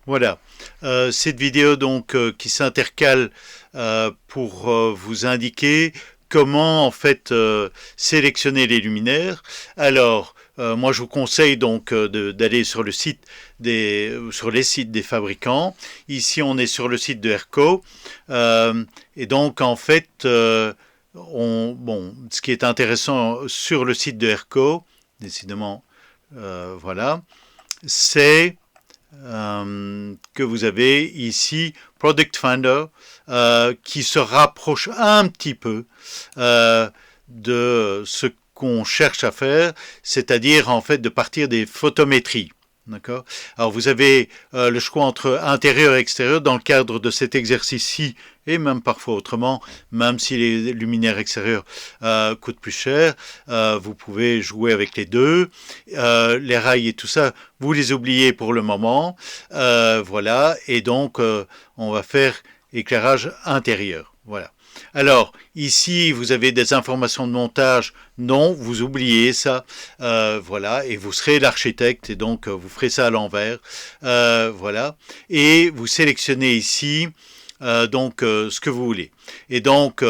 Voilà. Cette vidéo donc qui s'intercale pour vous indiquer comment en fait sélectionner les luminaires. Alors moi je vous conseille donc d'aller sur le site sur les sites des fabricants. Ici on est sur le site de Herco et donc en fait bon ce qui est intéressant sur le site de Herco, décidément voilà, c'est que vous avez ici Product Finder qui se rapproche un petit peu de ce qu'on cherche à faire, c'est-à-dire en fait de partir des photométries. D'accord. Alors vous avez le choix entre intérieur et extérieur dans le cadre de cet exercice-ci et même parfois autrement, même si les luminaires extérieurs coûtent plus cher, vous pouvez jouer avec les deux. Les rails et tout ça, vous les oubliez pour le moment. Voilà, et donc on va faire éclairage intérieur. Voilà. Alors, ici, vous avez des informations de montage. Non, vous oubliez ça. Voilà, et vous serez l'architecte, et donc vous ferez ça à l'envers. Voilà. Et vous sélectionnez ici ce que vous voulez. Et donc,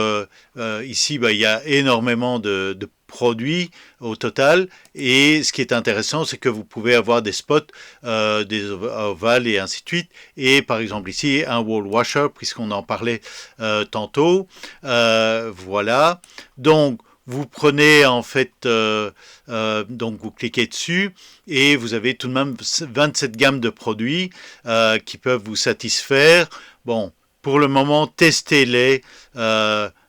ici, il y a énormément de produits au total. Et ce qui est intéressant, c'est que vous pouvez avoir des spots, des ovales et ainsi de suite. Et par exemple ici, un wall washer, puisqu'on en parlait tantôt. Voilà. Donc, vous prenez en fait, donc vous cliquez dessus et vous avez tout de même 27 gammes de produits qui peuvent vous satisfaire. Bon, pour le moment, testez-les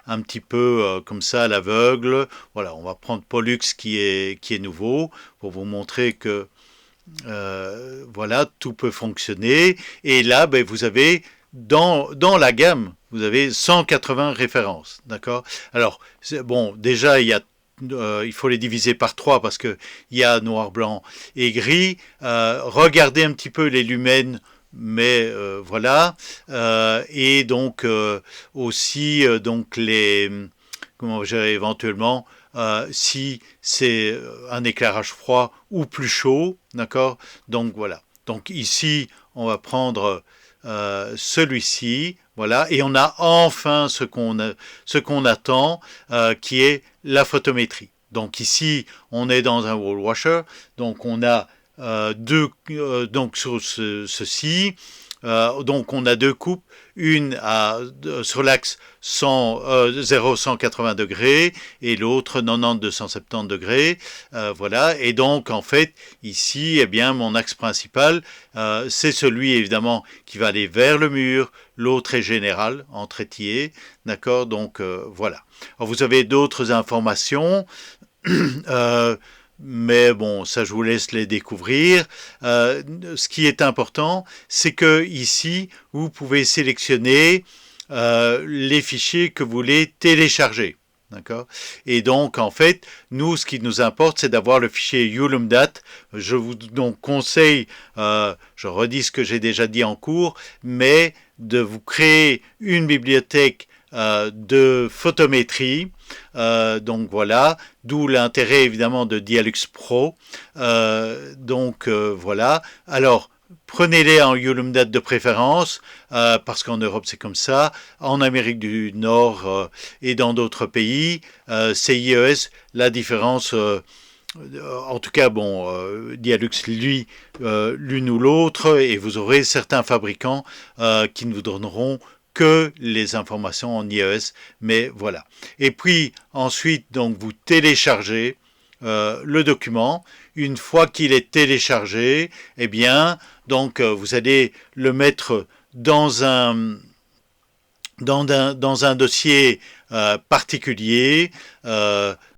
un petit peu comme ça à l'aveugle. Voilà, on va prendre Pollux qui est nouveau pour vous montrer que voilà, tout peut fonctionner. Et là, ben, vous avez dans la gamme, vous avez 180 références. D'accord. Alors, bon, déjà, il faut les diviser par 3 parce qu'il y a noir, blanc et gris. Regardez un petit peu les lumens, mais voilà. Et donc aussi donc les comment gérer éventuellement si c'est un éclairage froid ou plus chaud, d'accord. Donc voilà. Donc ici on va prendre celui-ci, voilà, et on a enfin ce qu'on attend, qui est la photométrie. Donc ici, on est dans un wall washer, donc on a donc sur ceci, donc on a deux coupes, une sur l'axe 0-180 degrés et l'autre 90-270 degrés. Voilà, et donc en fait ici, eh bien mon axe principal, c'est celui évidemment qui va aller vers le mur, l'autre est général en trétier, d'accord, donc voilà. Alors, vous avez d'autres informations. euh, mais bon, ça je vous laisse les découvrir. Ce qui est important, c'est que ici, vous pouvez sélectionner les fichiers que vous voulez télécharger. D'accord. Et donc, en fait, nous, ce qui nous importe, c'est d'avoir le fichier Ulumdat. Je vous donc conseille, je redis ce que j'ai déjà dit en cours, mais de vous créer une bibliothèque de photométrie. Donc voilà, d'où l'intérêt évidemment de Dialux Pro. Voilà. Alors, prenez-les en Ulumdat de préférence, parce qu'en Europe c'est comme ça. En Amérique du Nord et dans d'autres pays, c'est IES. La différence, en tout cas, bon, Dialux, lui, l'une ou l'autre, et vous aurez certains fabricants qui ne vous donneront que les informations en iOS, mais voilà. Et puis ensuite, donc, vous téléchargez le document. Une fois qu'il est téléchargé, eh bien, donc, vous allez le mettre dans un dossier particulier.